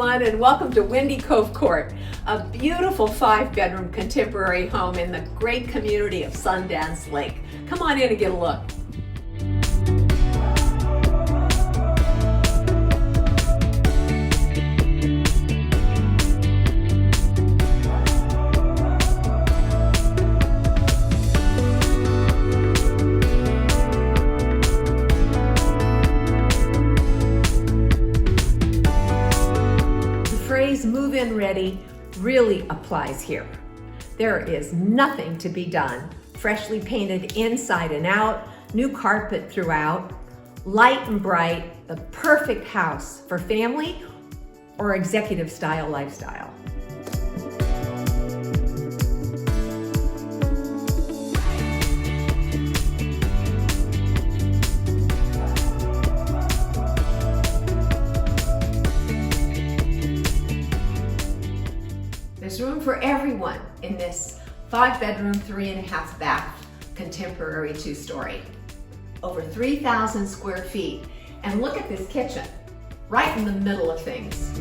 everyone, and welcome to Windy Cove Court, a beautiful 5-bedroom contemporary home in the great community of Sundance Lake. Come on in and get a look. Move-in ready really applies here. There is nothing to be done. Freshly painted inside and out, new carpet throughout, light and bright, the perfect house for family or executive style lifestyle. There's room for everyone in this 5-bedroom, 3.5 bath, contemporary 2-story. Over 3,000 square feet. And look at this kitchen, right in the middle of things.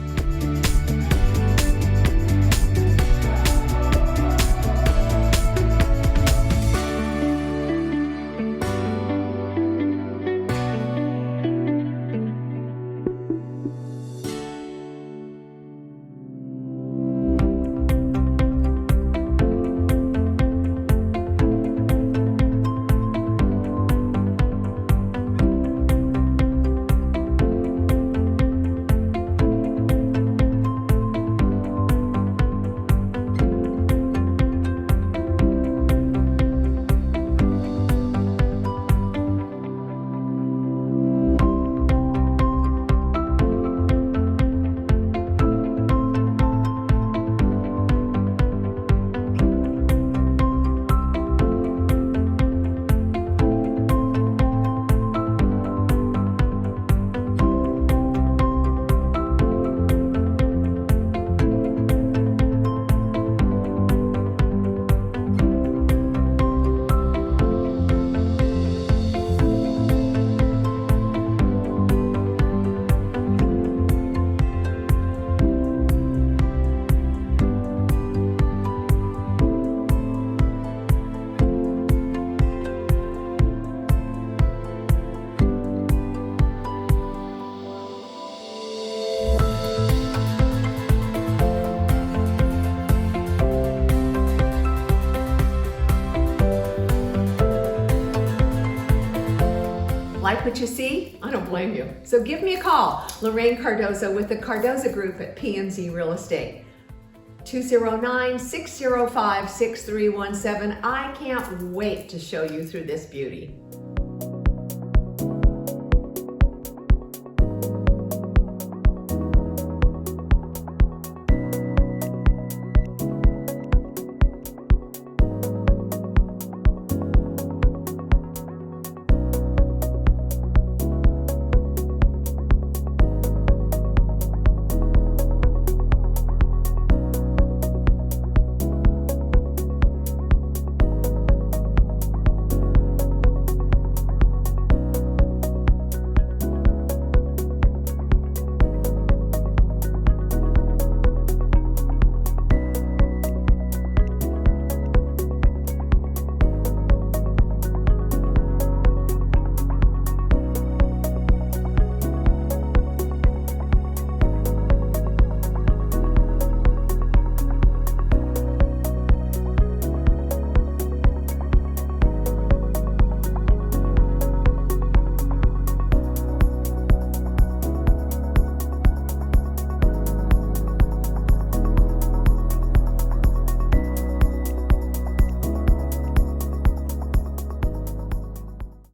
Like what you see? I don't blame you. So give me a call, Lorraine Cardoza with the Cardoza Group at PMZ Real Estate. 209-605-6317. I can't wait to show you through this beauty.